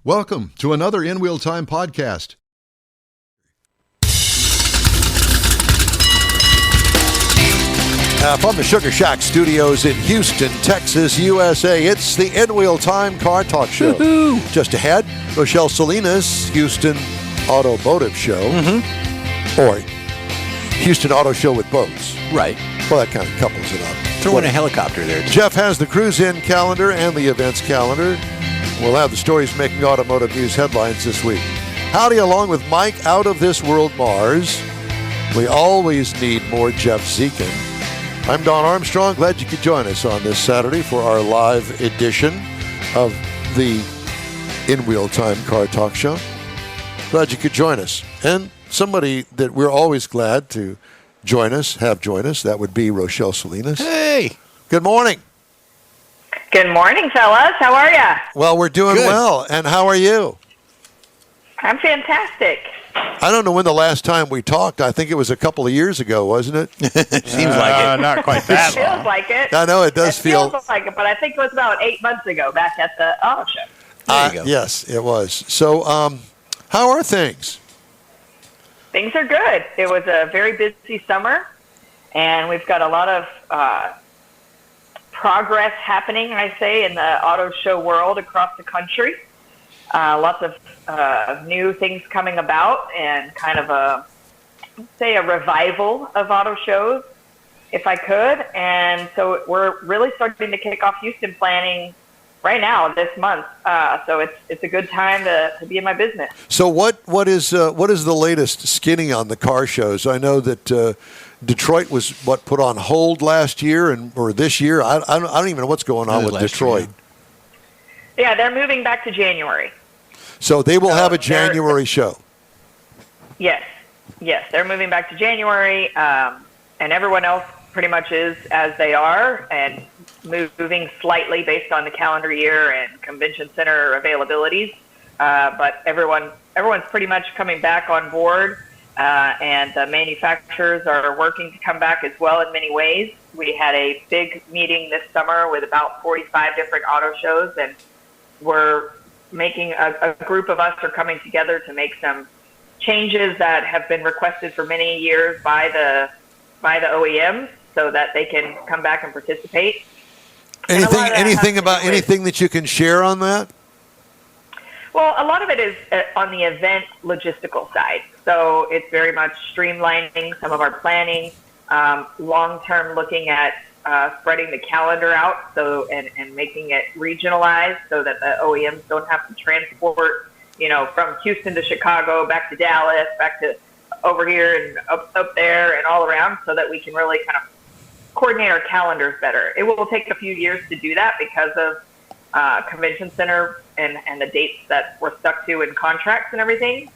Welcome to another In Wheel Time podcast. From the Sugar Shack Studios in Houston, Texas, USA, it's the In Wheel Time Car Talk Show. Woo-hoo. Just ahead, RoShelle Salinas, Houston Automotive Show, or Houston Auto Show with boats. Right. Well, that kind of couples it up. Throw in a helicopter there, too. Jeff has the cruise-in calendar and the events calendar. We'll have the stories making automotive news headlines this week. Howdy, along with Mike Out of This World Mars. We always need more Jeff Zekin. I'm Don Armstrong. Glad you could join us on this Saturday for our live edition of the In Wheel Time Car Talk Show. Glad you could join us. And somebody that we're always glad to join us, that would be RoShelle Salinas. Hey! Good morning. Good morning, fellas. How are ya? Well, we're doing Good. well. And how are you? I'm fantastic. I don't know when the last time we talked. I think it was a couple of years ago, wasn't it? Seems like it. Not quite that Feels long. like it. I know it does feel. Feels like it, but I think it was about 8 months ago back at the auto show. There you go. Yes, it was. So, how are things? Things are good. It was a very busy summer, and we've got a lot of progress happening, I say, in the auto show world across the country. Lots of new things coming about, and kind of a revival of auto shows, if I could. And so we're really starting to kick off Houston planning right now this month. So it's a good time to be in my business. So what is the latest skinny on the car shows? I know that Detroit was put on hold last year or this year. I don't even know what's going on with Detroit. Yeah, they're moving back to January. So they will have a January show. Yes, they're moving back to January, and everyone else pretty much is as they are, and moving slightly based on the calendar year and convention center availabilities. But everyone's pretty much coming back on board, and the manufacturers are working to come back as well in many ways. We had a big meeting this summer with about 45 different auto shows, and we're making a group of us are coming together to make some changes that have been requested for many years by the OEMs so that they can come back and participate. Anything that you can share on that? Well, a lot of it is on the event logistical side. So it's very much streamlining some of our planning, long-term looking at spreading the calendar out and making it regionalized so that the OEMs don't have to transport, from Houston to Chicago, back to Dallas, back to over here and up there and all around, so that we can really kind of coordinate our calendars better. It will take a few years to do that because of convention center and the dates that we're stuck to in contracts and everything.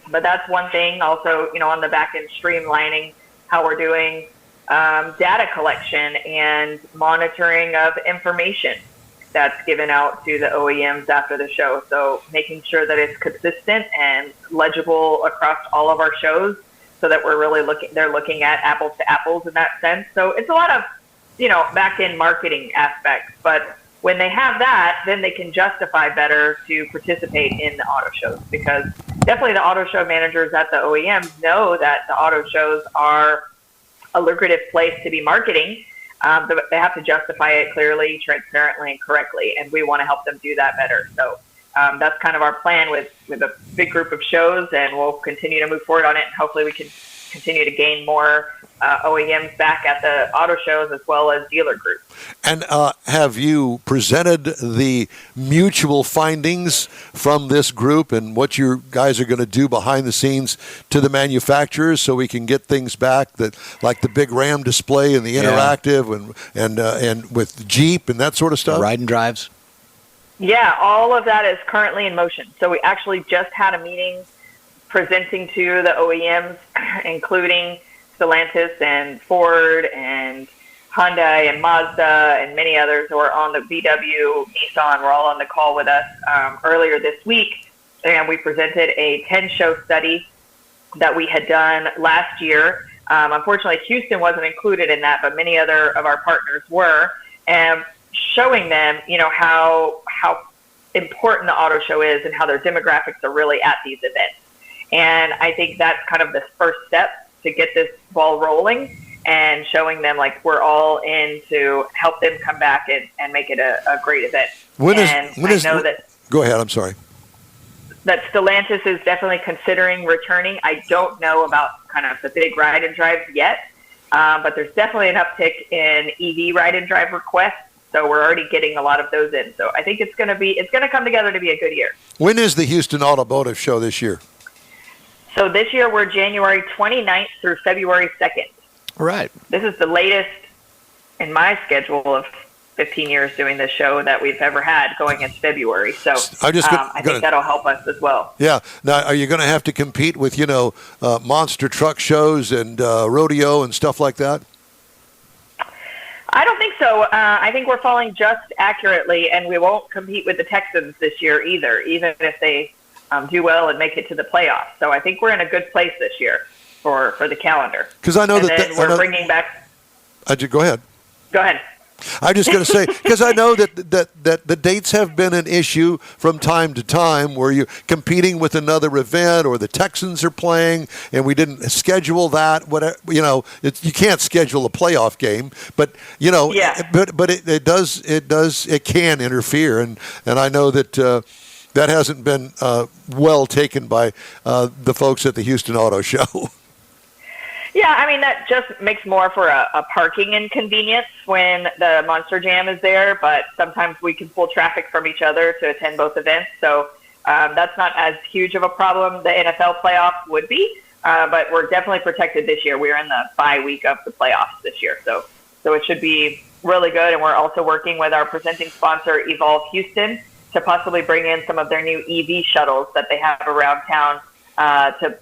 But that's one thing. Also, on the back end, streamlining how we're doing data collection and monitoring of information that's given out to the OEMs after the show. So making sure that it's consistent and legible across all of our shows, so that we're really looking at apples to apples in that sense. So it's a lot of, back end marketing aspects. But when they have that, then they can justify better to participate in the auto shows, because definitely the auto show managers at the OEMs know that the auto shows are a lucrative place to be marketing, but they have to justify it clearly, transparently, and correctly, and we want to help them do that better. So that's kind of our plan with a big group of shows, and we'll continue to move forward on it, and hopefully we can continue to gain more OEMs back at the auto shows as well as dealer groups. And have you presented the mutual findings from this group and what you guys are going to do behind the scenes to the manufacturers, so we can get things back that, like the big RAM display and the interactive and with Jeep and that sort of stuff? Ride and drives. Yeah, all of that is currently in motion. So we actually just had a meeting presenting to the OEMs, including Salinas and Ford and Hyundai and Mazda and many others who are on the VW, Nissan, were all on the call with us earlier this week. And we presented a 10-show study that we had done last year. Unfortunately, Houston wasn't included in that, but many other of our partners were. And showing them, how important the auto show is and how their demographics are really at these events. And I think that's kind of the first step to get this ball rolling and showing them like we're all in to help them come back and make it a great event. Go ahead, I'm sorry. That Stellantis is definitely considering returning. I don't know about kind of the big ride and drives yet, but there's definitely an uptick in EV ride and drive requests. So we're already getting a lot of those in. So I think it's going to come together to be a good year. When is the Houston Automotive Show this year? So this year we're January 29th through February 2nd. All right. This is the latest in my schedule of 15 years doing this show that we've ever had going into February. So I think that'll help us as well. Yeah. Now, are you going to have to compete with, monster truck shows and rodeo and stuff like that? I don't think so. I think we're falling just accurately, and we won't compete with the Texans this year either, even if they do well and make it to the playoffs. So I think we're in a good place this year for the calendar. Because I know we're bringing back. Go ahead. Go ahead. I'm just going to say, because I know that the dates have been an issue from time to time where you're competing with another event or the Texans are playing and we didn't schedule that. Whatever, you can't schedule a playoff game, but but it can interfere, and I know that that hasn't been well taken by the folks at the Houston Auto Show. Yeah, I mean, that just makes more for a parking inconvenience when the Monster Jam is there, but sometimes we can pull traffic from each other to attend both events, so that's not as huge of a problem. The NFL playoffs would be, but we're definitely protected this year. We're in the bye week of the playoffs this year, so it should be really good, and we're also working with our presenting sponsor, Evolve Houston, to possibly bring in some of their new EV shuttles that they have around town to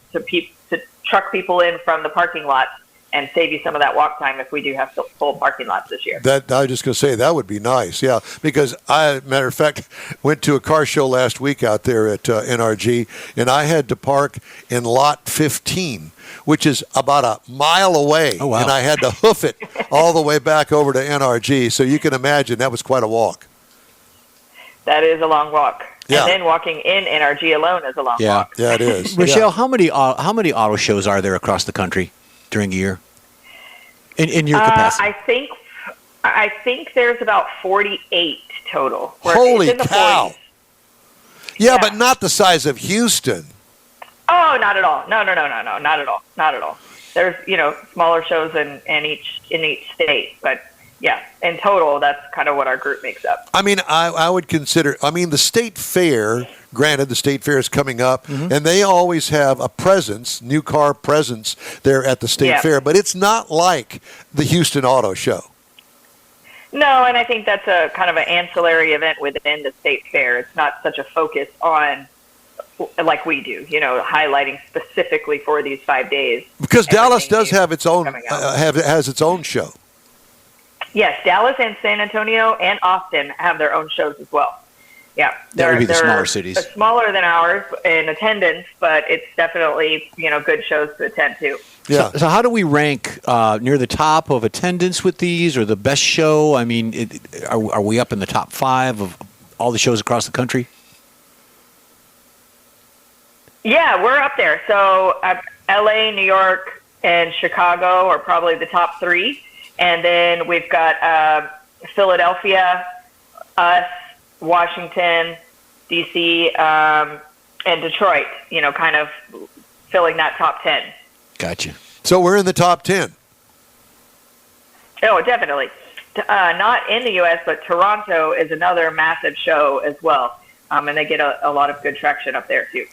truck people in from the parking lot and save you some of that walk time if we do have full parking lots this year. I was just going to say that would be nice, yeah. Because matter of fact, went to a car show last week out there at NRG, and I had to park in lot 15, which is about a mile away. Oh, wow. And I had to hoof it all the way back over to NRG. So you can imagine that was quite a walk. That is a long walk. Yeah. And then walking in NRG alone is a long walk. Yeah, it is. RoShelle, how many auto shows are there across the country during a year? In your capacity? I think there's about 48 total. Holy cow! Yeah, but not the size of Houston. Oh, not at all. No, not at all. There's smaller shows in each state, but. Yeah, in total, that's kind of what our group makes up. I mean, I would consider, the state fair, granted the state fair is coming up, and they always have a presence, new car presence there at the state fair, but it's not like the Houston Auto Show. No, and I think that's a kind of an ancillary event within the state fair. It's not such a focus on, like we do, highlighting specifically for these 5 days. Because Dallas does have its own, has its own show. Yes, Dallas and San Antonio and Austin have their own shows as well. Yeah, that would be the smaller cities. They're smaller than ours in attendance, but it's definitely good shows to attend to. Yeah. So how do we rank near the top of attendance with these, or the best show? I mean, are we up in the top 5 of all the shows across the country? Yeah, we're up there. So L.A., New York, and Chicago are probably the top 3. And then we've got Philadelphia, us, Washington, D.C., and Detroit, kind of filling that top 10. Gotcha. So we're in the top 10. Oh, definitely. Not in the U.S., but Toronto is another massive show as well. And they get a lot of good traction up there, too.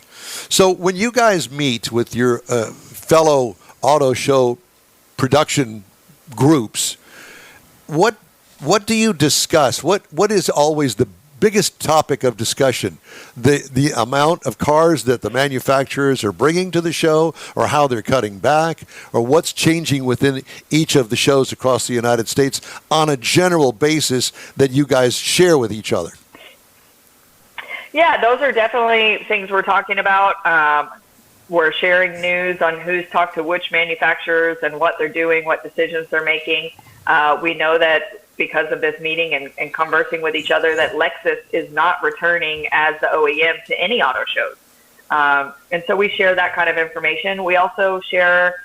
So when you guys meet with your fellow auto show production groups, what do you discuss? What is always the biggest topic of discussion? The amount of cars that the manufacturers are bringing to the show, or how they're cutting back, or what's changing within each of the shows across the United States on a general basis that you guys share with each other? Yeah, those are definitely things we're talking about. We're sharing news on who's talked to which manufacturers and what they're doing, what decisions they're making. We know that because of this meeting and conversing with each other, that Lexus is not returning as the OEM to any auto shows. And so we share that kind of information. We also share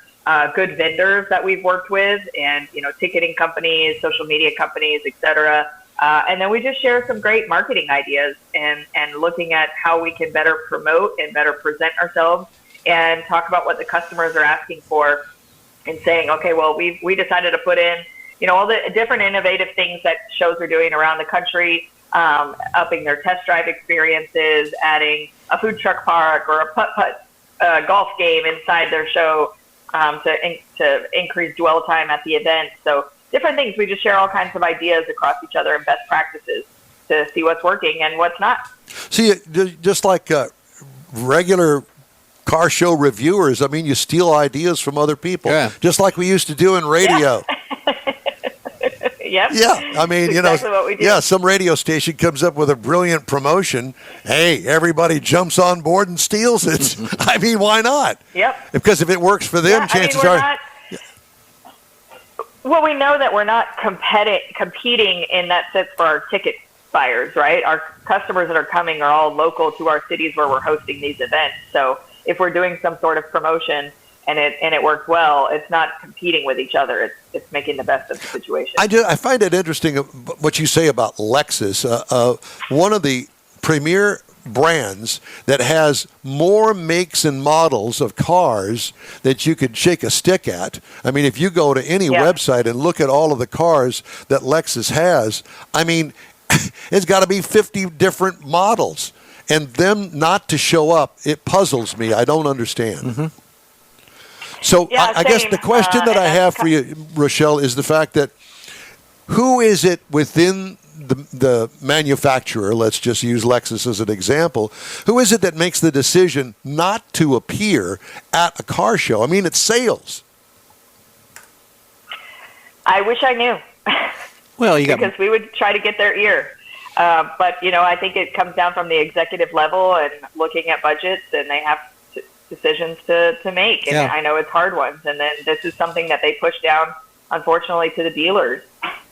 good vendors that we've worked with, and ticketing companies, social media companies, etc. And then we just share some great marketing ideas and looking at how we can better promote and better present ourselves, and talk about what the customers are asking for, and saying, okay, well, we decided to put in all the different innovative things that shows are doing around the country, upping their test drive experiences, adding a food truck park or a putt-putt golf game inside their show to increase dwell time at the event. So different things. We just share all kinds of ideas across each other and best practices to see what's working and what's not. See, just like regular car show reviewers, I mean, you steal ideas from other people, just like we used to do in radio. Yeah. Yep. Yeah, I mean, exactly what we do. Yeah, some radio station comes up with a brilliant promotion. Hey, everybody jumps on board and steals it. I mean, why not? Yep. Because if it works for them, chances are. Well, we know that we're not competing in that sense for our ticket buyers, right? Our customers that are coming are all local to our cities where we're hosting these events. So if we're doing some sort of promotion and it works well, it's not competing with each other. It's making the best of the situation. I find it interesting what you say about Lexus. One of the premier brands that has more makes and models of cars that you could shake a stick at. I mean, if you go to any website and look at all of the cars that Lexus has, I mean, it's got to be 50 different models. And them not to show up, it puzzles me. I don't understand. Mm-hmm. So I guess the question that I have for you, RoShelle, is the fact that who is it within the manufacturer, let's just use Lexus as an example, who is it that makes the decision not to appear at a car show? I mean, it's sales. I wish I knew. Well, because we would try to get their ear. But, I think it comes down from the executive level and looking at budgets, and they have decisions to make. And I know it's hard ones. And then this is something that they push down, unfortunately, to the dealers.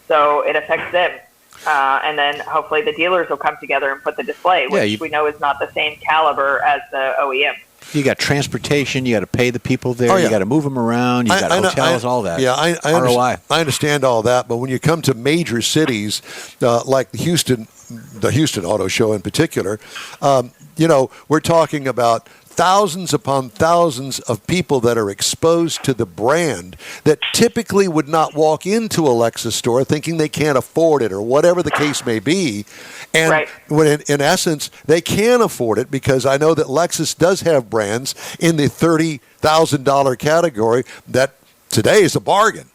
So it affects them. And then hopefully the dealers will come together and put the display, which we know is not the same caliber as the OEM. You got transportation, you got to pay the people there, you got to move them around, you got hotels, all that. Yeah, ROI. I understand all that, but when you come to major cities like the Houston Auto Show in particular, we're talking about thousands upon thousands of people that are exposed to the brand that typically would not walk into a Lexus store thinking they can't afford it or whatever the case may be. And when in essence, they can afford it, because I know that Lexus does have brands in the $30,000 category that today is a bargain.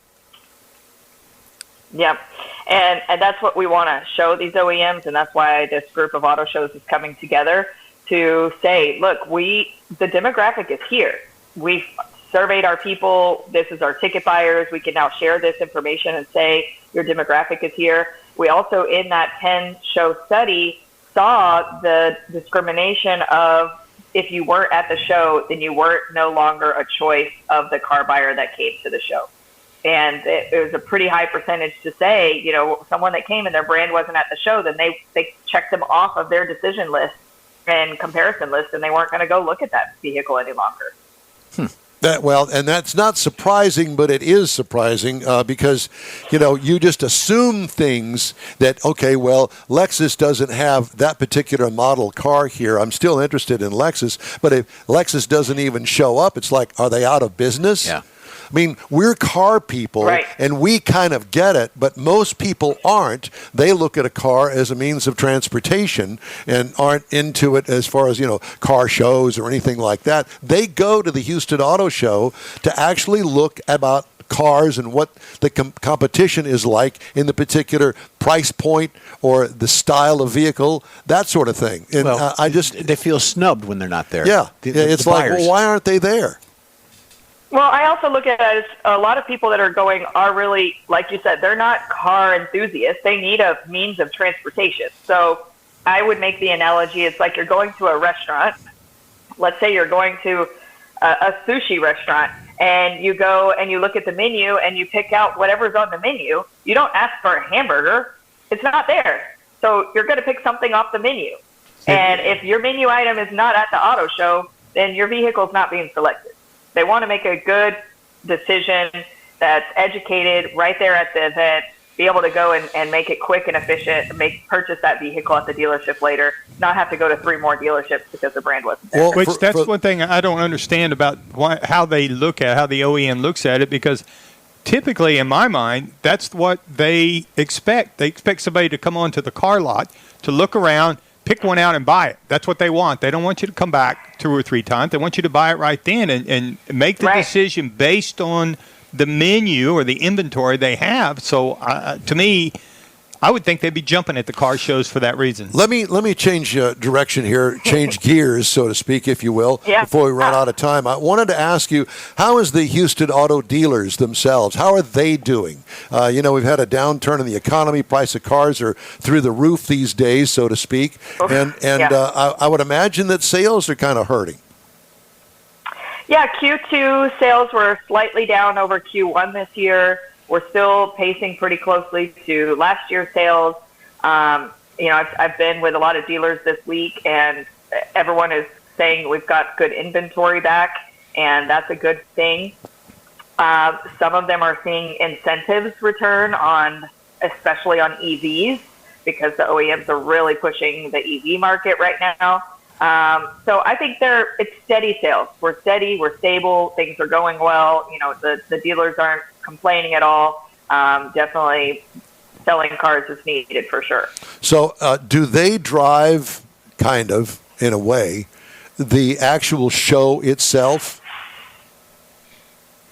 Yeah. And that's what we want to show these OEMs, and that's why this group of auto shows is coming together to say, look, the demographic is here. We've surveyed our people. This is our ticket buyers. We can now share this information and say your demographic is here. We also, in that 10-show study, saw the discrimination of if you weren't at the show, then you weren't no longer a choice of the car buyer that came to the show. And it was a pretty high percentage to say, someone that came and their brand wasn't at the show, then they checked them off of their decision list and comparison list, and they weren't going to go look at that vehicle any longer. And that's not surprising, but it is surprising because, you just assume things that, okay, well, Lexus doesn't have that particular model car here. I'm still interested in Lexus, but if Lexus doesn't even show up, it's like, are they out of business? Yeah. I mean, we're car people, and we kind of get it, but most people aren't. They look at a car as a means of transportation and aren't into it as far as, car shows or anything like that. They go to the Houston Auto Show to actually look about cars and what the competition is like in the particular price point or the style of vehicle, that sort of thing. And they feel snubbed when they're not there. Yeah, it's like, well, why aren't they there? Well, I also look at it as a lot of people that are going are really, like you said, they're not car enthusiasts. They need a means of transportation. So I would make the analogy, it's like you're going to a restaurant. Let's say you're going to a sushi restaurant, and you go and you look at the menu and you pick out whatever's on the menu. You don't ask for a hamburger. It's not there. So you're going to pick something off the menu. And if your menu item is not at the auto show, then your vehicle is not being selected. They want to make a good decision that's educated right there at the event, be able to go and make it quick and efficient, purchase that vehicle at the dealership later, not have to go to 3 more dealerships because the brand wasn't there. Well, that's one thing I don't understand about how they look at, how the OEM looks at it, because typically, in my mind, that's what they expect. They expect somebody to come onto the car lot, to look around, pick one out and buy it. That's what they want. They don't want you to come back 2 or 3 times. They want you to buy it right then and make the decision based on the menu or the inventory they have. So to me, I would think they'd be jumping at the car shows for that reason. Let me change direction here, change gears, so to speak, if you will, before we run out of time. I wanted to ask you, how is the Houston auto dealers themselves? How are they doing? We've had a downturn in the economy. Price of cars are through the roof these days, so to speak. I would imagine that sales are kind of hurting. Yeah, Q2 sales were slightly down over Q1 this year. We're still pacing pretty closely to last year's sales. I've been with a lot of dealers this week, and everyone is saying we've got good inventory back, and that's a good thing. Some of them are seeing incentives return especially on EVs, because the OEMs are really pushing the EV market right now. So I think it's steady sales. We're steady, we're stable, things are going well. The dealers aren't complaining at all. Definitely selling cars is needed for sure. So do they drive, kind of, in a way, the actual show itself?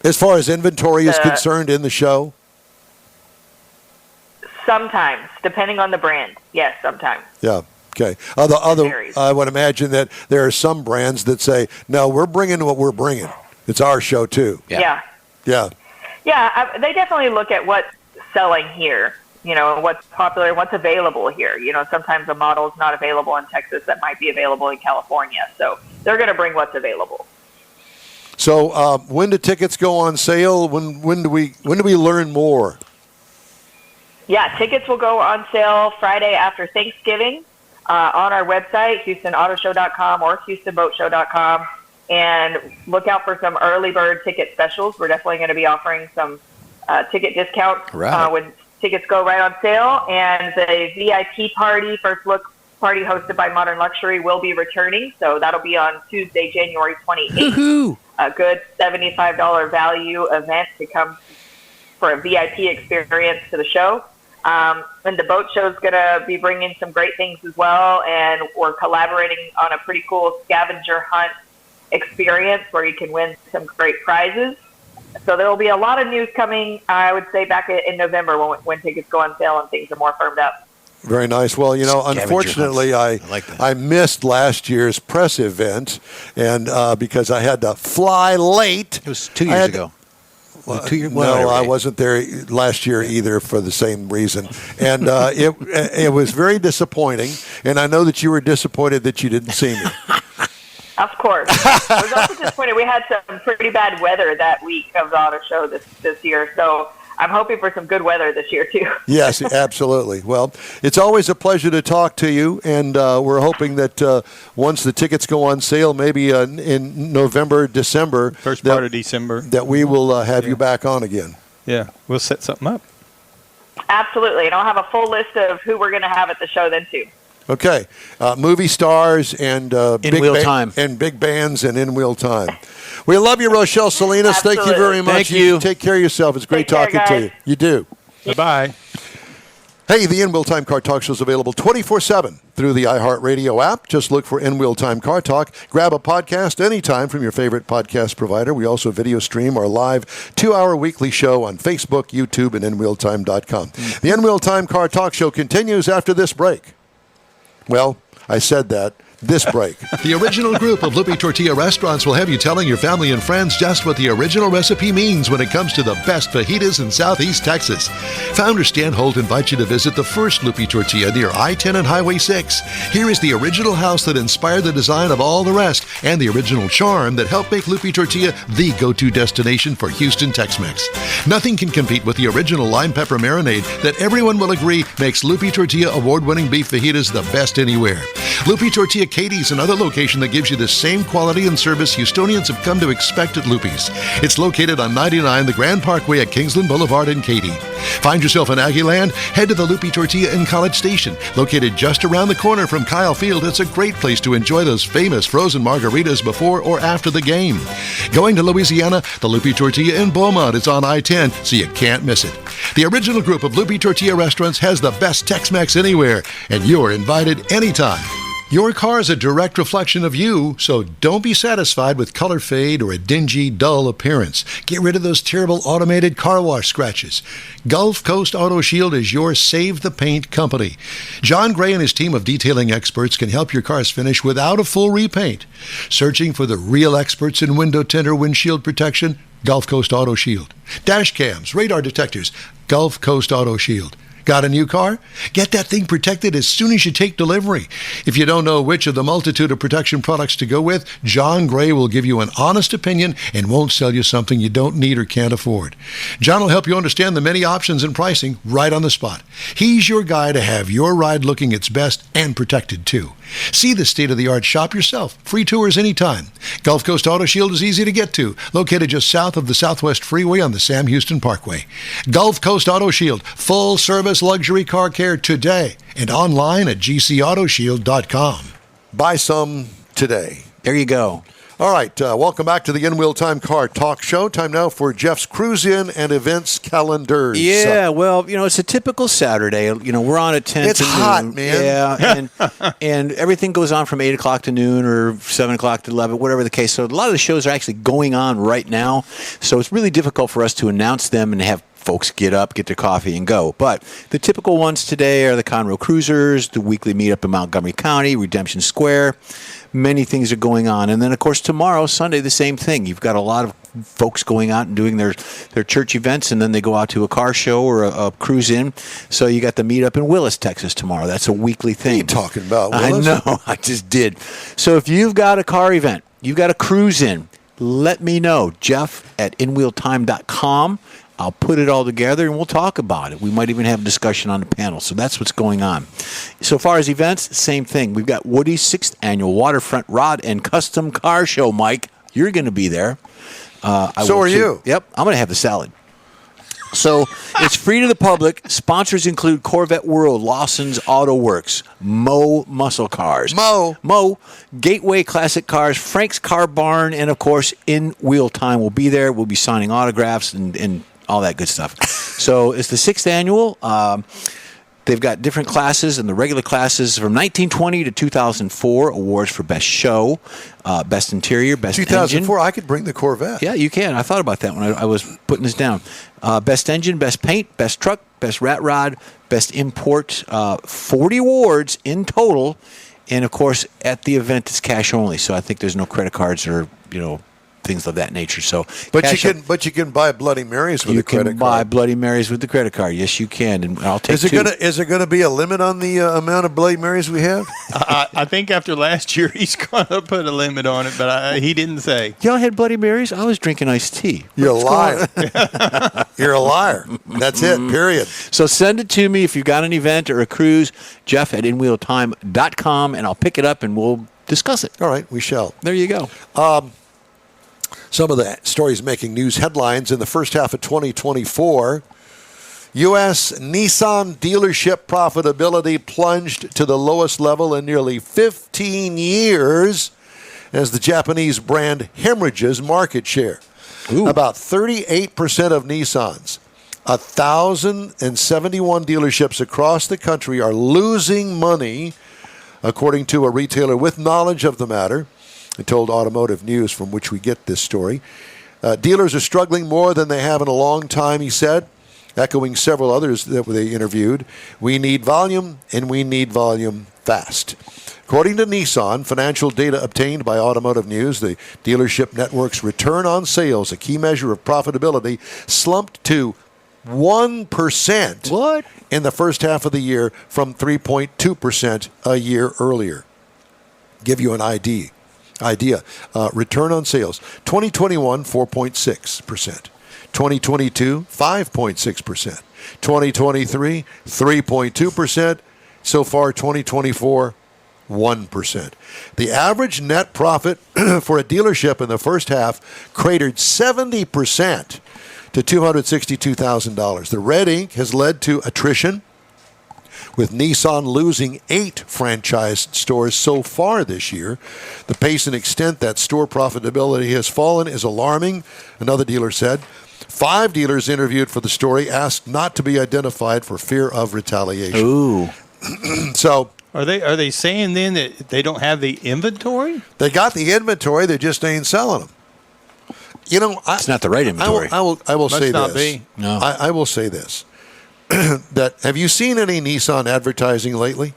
As far as inventory is concerned in the show? Sometimes, depending on the brand. Yes, sometimes. Yeah. Okay. I would imagine that there are some brands that say, no, we're bringing what we're bringing. It's our show, too. Yeah. They definitely look at what's selling here, what's popular, what's available here. Sometimes a model is not available in Texas that might be available in California. So they're going to bring what's available. So when do tickets go on sale? When do we learn more? Yeah, tickets will go on sale Friday after Thanksgiving. On our website, HoustonAutoShow.com or HoustonBoatShow.com, and look out for some early bird ticket specials. We're definitely going to be offering some ticket discounts when tickets go right on sale. And the VIP party, first look party hosted by Modern Luxury, will be returning. So that'll be on Tuesday, January 28th. A good $75 value event to come for a VIP experience to the show. And the boat show is going to be bringing some great things as well, and we're collaborating on a pretty cool scavenger hunt experience where you can win some great prizes. So there will be a lot of news coming, I would say, back in November when tickets go on sale and things are more firmed up. Very nice. Well, unfortunately, I missed last year's press event, and because I had to fly late. It was 2 years ago. No, I wasn't there last year either for the same reason. And it was very disappointing. And I know that you were disappointed that you didn't see me. Of course. I was also disappointed. We had some pretty bad weather that week of the auto show this year. So I'm hoping for some good weather this year, too. Yes, absolutely. Well, it's always a pleasure to talk to you, and we're hoping that once the tickets go on sale, maybe in November, December, first part of December, that we will have you back on again. Yeah, we'll set something up. Absolutely, and I'll have a full list of who we're going to have at the show then, too. Okay, movie stars and in-wheel time and big bands and in-wheel time. We love you, RoShelle Salinas. Absolutely. Thank you very much. Thank you. Take care of yourself. It's great talking to you. You do. Bye-bye. Hey, the In-Wheel Time Car Talk Show is available 24/7 through the iHeartRadio app. Just look for In-Wheel Time Car Talk. Grab a podcast anytime from your favorite podcast provider. We also video stream our live 2-hour weekly show on Facebook, YouTube, and InWheelTime.com. The In-Wheel Time Car Talk Show continues after this break. Well, I said that. this break. The original group of Lupe Tortilla restaurants will have you telling your family and friends just what the original recipe means when it comes to the best fajitas in Southeast Texas. Founder Stan Holt invites you to visit the first Lupe Tortilla near I-10 and Highway 6. Here is the original house that inspired the design of all the rest and the original charm that helped make Lupe Tortilla the go-to destination for Houston Tex-Mex. Nothing can compete with the original lime pepper marinade that everyone will agree makes Lupe Tortilla award-winning beef fajitas the best anywhere. Lupe Tortilla Katy is another location that gives you the same quality and service Houstonians have come to expect at Lupe's. It's located on 99 the Grand Parkway at Kingsland Boulevard in Katy. Find yourself in Aggieland? Head to the Lupe Tortilla in College Station. Located just around the corner from Kyle Field, it's a great place to enjoy those famous frozen margaritas before or after the game. Going to Louisiana, the Lupe Tortilla in Beaumont is on I-10, so you can't miss it. The original group of Lupe Tortilla restaurants has the best Tex-Mex anywhere, and you're invited anytime. Your car is a direct reflection of you, so don't be satisfied with color fade or a dingy, dull appearance. Get rid of those terrible automated car wash scratches. Gulf Coast Auto Shield is your Save the Paint company. John Gray and his team of detailing experts can help your cars finish without a full repaint. Searching for the real experts in window tint or windshield protection? Gulf Coast Auto Shield. Dash cams, radar detectors, Gulf Coast Auto Shield. Got a new car? Get that thing protected as soon as you take delivery. If you don't know which of the multitude of protection products to go with, John Gray will give you an honest opinion and won't sell you something you don't need or can't afford. John will help you understand the many options and pricing right on the spot. He's your guy to have your ride looking its best and protected too. See the state-of-the-art shop yourself. Free tours anytime. Gulf Coast Auto Shield is easy to get to, located just south of the Southwest Freeway on the Sam Houston Parkway. Gulf Coast Auto Shield, full-service luxury car care today, and online at gcautoshield.com. Buy some today. There you go. All right, welcome back to the In Wheel Time Car Talk Show. Time now for Jeff's Cruise-In and Events Calendars. Yeah, well, it's a typical Saturday. We're on at 10 It's to hot, noon. man. Yeah, and everything goes on from 8 o'clock to noon or 7 o'clock to 11, whatever the case. So a lot of the shows are actually going on right now. So it's really difficult for us to announce them and have folks get up, get their coffee, and go. But the typical ones today are the Conroe Cruisers, the weekly meetup in Montgomery County, Redemption Square. Many things are going on. And then, of course, tomorrow, Sunday, the same thing. You've got a lot of folks going out and doing their church events, and then they go out to a car show or a cruise-in. So you got the meetup in Willis, Texas tomorrow. That's a weekly thing. What are you talking about, Willis? I know. I just did. So if you've got a car event, you've got a cruise-in, let me know. Jeff at inwheeltime.com. I'll put it all together and we'll talk about it. We might even have a discussion on the panel. So that's what's going on. So far as events, same thing. We've got Woody's 6th Annual Waterfront Rod and Custom Car Show. Mike, you're going to be there. So are you. Yep. I'm going to have the salad. So it's free to the public. Sponsors include Corvette World, Lawson's Auto Works, Mo Muscle Cars, Mo Gateway Classic Cars, Frank's Car Barn, and of course, In Wheel Time will be there. We'll be signing autographs and all that good stuff. So it's the 6th annual. They've got different classes, and the regular classes from 1920 to 2004, awards for Best Show, Best Interior, Best 2004, Engine. I could bring the Corvette. Yeah, you can. I thought about that when I was putting this down. Best Engine, Best Paint, Best Truck, Best Rat Rod, Best Import, 40 awards in total. And, of course, at the event, it's cash only. So I think there's no credit cards or, things of that nature. So, but you can buy Bloody Marys with a credit card. You can buy Bloody Marys with the credit card. Yes, you can, and I'll take two. Is there going to be a limit on the amount of Bloody Marys we have? I think after last year he's going to put a limit on it, but he didn't say. Y'all had Bloody Marys? I was drinking iced tea. You're a liar. You're a liar. That's it. Period. So send it to me if you've got an event or a cruise. Jeff at inwheeltime.com, and I'll pick it up and we'll discuss it. All right, we shall. There you go. Some of the stories making news headlines in the first half of 2024. U.S. Nissan dealership profitability plunged to the lowest level in nearly 15 years as the Japanese brand hemorrhages market share. Ooh. About 38% of Nissans, 1,071 dealerships across the country are losing money, according to a retailer with knowledge of the matter. It told Automotive News, from which we get this story. Dealers are struggling more than they have in a long time, he said, echoing several others that they interviewed. We need volume, and we need volume fast. According to Nissan, financial data obtained by Automotive News, the dealership network's return on sales, a key measure of profitability, slumped to 1% What? in the first half of the year from 3.2% a year earlier. Give you an idea. Return on sales. 2021, 4.6%. 2022, 5.6%. 2023, 3.2%. So far, 2024, 1%. The average net profit for a dealership in the first half cratered 70% to $262,000. The red ink has led to attrition, with Nissan losing 8 franchised stores so far this year. The pace and extent that store profitability has fallen is alarming, another dealer said. 5 dealers interviewed for the story asked not to be identified for fear of retaliation. Ooh. So Are they saying then that they don't have the inventory? they got the inventory, they just ain't selling them. You know, It's not the right inventory. I will Must say not this. be. No. I will say this. That have you seen any Nissan advertising lately?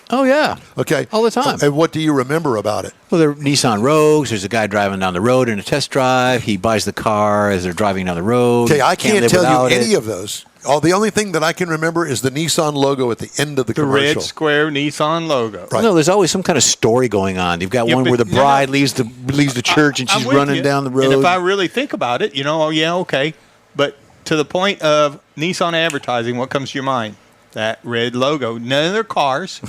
Oh, yeah. Okay. All the time. And what do you remember about it? Well, there are Nissan Rogues. There's a guy driving down the road in a test drive. He buys the car as they're driving down the road. Okay, I can't live tell you without any it. of those. The only thing that I can remember is the Nissan logo at the end of the The commercial. red square Nissan logo. Right. No, there's always some kind of story going on. You've got Yeah, one but- where the no, no. bride leaves the church and I'm she's with running you. down the road. And if I really think about it, oh yeah, okay. But to the point of Nissan advertising, what comes to your mind? That red logo. None of their cars,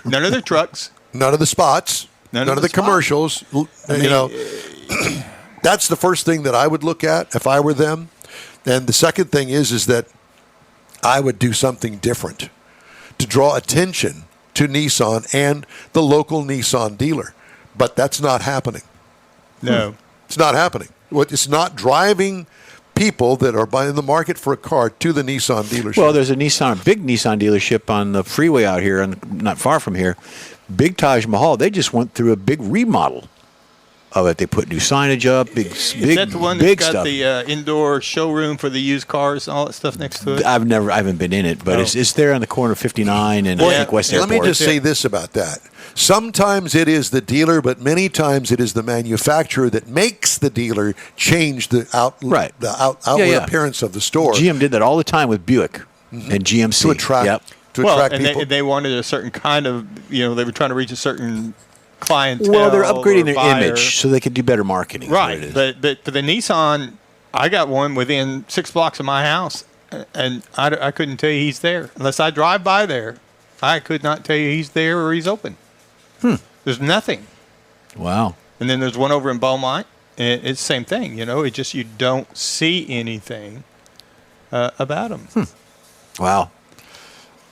none of their trucks. None of the spots. None None of of the the spots. commercials. That's the first thing that I would look at if I were them. And the second thing is that I would do something different to draw attention to Nissan and the local Nissan dealer. But that's not happening. No. It's not happening. It's not driving people that are buying the market for a car to the Nissan dealership. Well, there's a big Nissan dealership on the freeway out here, and not far from here. Big Taj Mahal. They just went through a big remodel of it. They put new signage up, big Is that the one that's big got stuff. the indoor showroom for the used cars and all that stuff next to it? I haven't been in it, but Oh. it's there on the corner of 59 and I Well, think West Let Airport. me just say this about that. Sometimes it is the dealer, but many times it is the manufacturer that makes the dealer change the outward Yeah. appearance of the store GM did that all the time with Buick and GMC. to attract Yep. And people. they wanted a certain kind of, they were trying to reach a certain clientele. Well, they're upgrading or their buyer. image so they can do better marketing. is what Right, it is. but for the Nissan, I got one within 6 blocks of my house, and I couldn't tell you he's there unless I drive by there. I could not tell you he's there or he's open. There's nothing. Wow. And then there's one over in Beaumont, and it's the same thing. It just you don't see anything about them. Wow.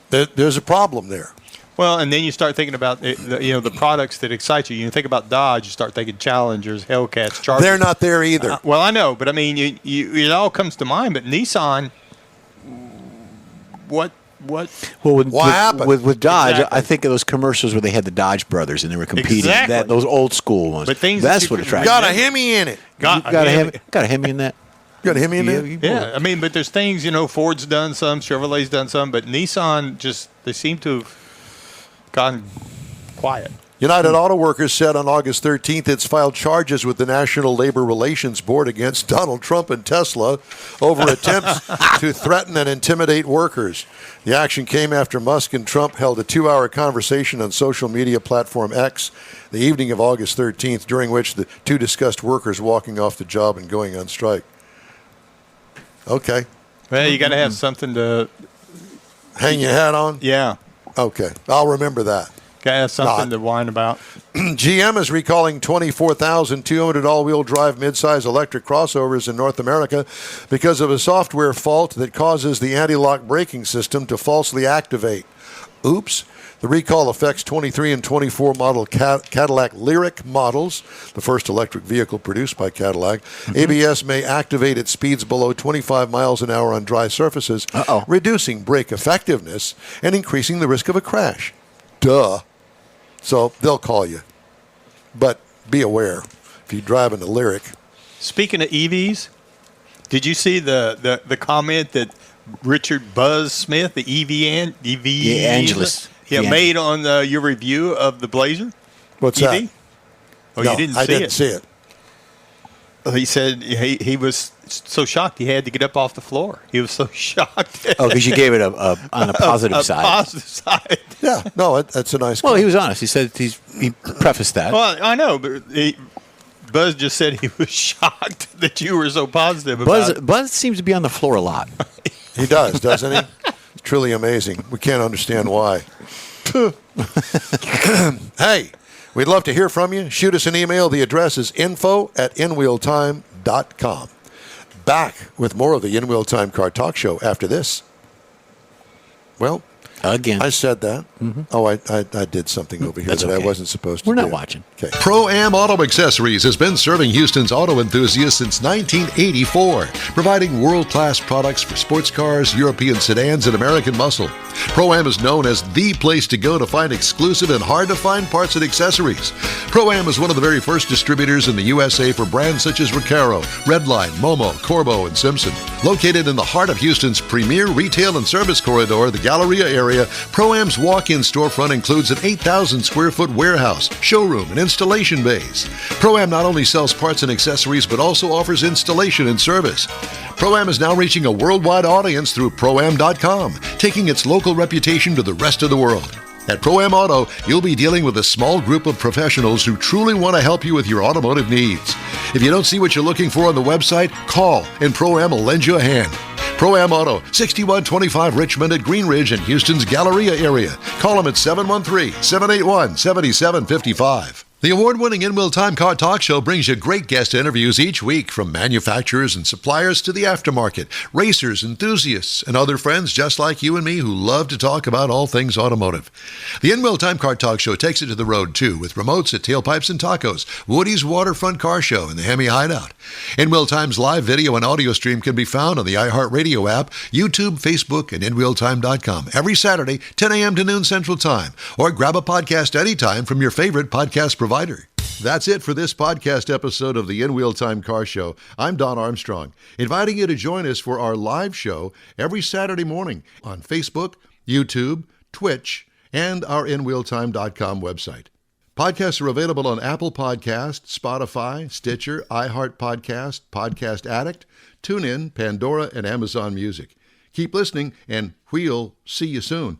There's a problem there. Well, and then you start thinking about the products that excite you. You think about Dodge, you start thinking Challengers, Hellcats, Chargers. They're not there either. Well, I know, but I mean, it all comes to mind. But Nissan, what? Well, What happened? with Dodge, Exactly. I think of those commercials where they had the Dodge brothers and they were competing. Exactly. Those old school ones. But things that That's you what can attracts Got me. a Hemi in it. Got a Hemi in that. Got a Hemi in there? Yeah, I mean, but there's things, Ford's done some, Chevrolet's done some, but Nissan they seem to have gone quiet. United Auto Workers said on August 13th it's filed charges with the National Labor Relations Board against Donald Trump and Tesla over attempts to threaten and intimidate workers. The action came after Musk and Trump held a 2-hour conversation on social media platform X the evening of August 13th, during which the two discussed workers walking off the job and going on strike. Okay. Well, you got to have something to, Hang your hat on? yeah, Okay. I'll remember that. got to have something Not. to whine about. GM is recalling 24,200 all-wheel drive midsize electric crossovers in North America because of a software fault that causes the anti-lock braking system to falsely activate. Oops. The recall affects 23 and 24 model Cadillac Lyric models, the first electric vehicle produced by Cadillac. ABS may activate at speeds below 25 miles an hour on dry surfaces, reducing brake effectiveness and increasing the risk of a crash. Duh. So they'll call you. But be aware if you're driving a Lyric. Speaking of EVs, did you see the comment that Richard Buzz Smith, the EV Yeah, Angelus. Yeah, made on your review of the Blazer. What's EV? that? Oh, No, you didn't I see didn't it. see it. He said he was so shocked he had to get up off the floor. He was so shocked. Oh, because you gave it on a positive side. Positive side. Yeah, no, that's a nice. Well, he was honest. He said he prefaced that. Well, I know, but Buzz just said he was shocked that you were so positive about it. Buzz seems to be on the floor a lot. He does, doesn't he? It's truly amazing. We can't understand why. Hey, we'd love to hear from you. Shoot us an email. The address is info@inwheeltime.com. Back with more of the In Wheel Time Car Talk Show after this. Well, Again. I said that. Oh, I did something over here That's that I okay. wasn't supposed to We're do. not watching. Okay. ProAm Auto Accessories has been serving Houston's auto enthusiasts since 1984, providing world-class products for sports cars, European sedans, and American muscle. ProAm is known as the place to go to find exclusive and hard-to-find parts and accessories. ProAm is one of the very first distributors in the USA for brands such as Recaro, Redline, Momo, Corbo, and Simpson. Located in the heart of Houston's premier retail and service corridor, the Galleria area, ProAm's walk-in storefront includes an 8,000-square-foot warehouse, showroom, and installation bays. ProAm not only sells parts and accessories, but also offers installation and service. ProAm is now reaching a worldwide audience through ProAm.com, taking its local reputation to the rest of the world. At ProAm Auto, you'll be dealing with a small group of professionals who truly want to help you with your automotive needs. If you don't see what you're looking for on the website, call and ProAm will lend you a hand. ProAm Auto, 6125 Richmond at Green Ridge in Houston's Galleria area. Call them at 713-781-7755. The award-winning In Wheel Time Car Talk Show brings you great guest interviews each week from manufacturers and suppliers to the aftermarket, racers, enthusiasts, and other friends just like you and me who love to talk about all things automotive. The In Wheel Time Car Talk Show takes it to the road, too, with remotes at Tailpipes and Tacos, Woody's Waterfront Car Show, and the Hemi Hideout. In Wheel Time's live video and audio stream can be found on the iHeartRadio app, YouTube, Facebook, and InWheelTime.com every Saturday, 10 a.m. to noon Central Time, or grab a podcast anytime from your favorite podcast provider. That's it for this podcast episode of the In Wheel Time Car Show. I'm Don Armstrong, inviting you to join us for our live show every Saturday morning on Facebook, YouTube, Twitch, and our InWheelTime.com website. Podcasts are available on Apple Podcasts, Spotify, Stitcher, iHeart Podcast, Podcast Addict, TuneIn, Pandora, and Amazon Music. Keep listening, and we'll see you soon.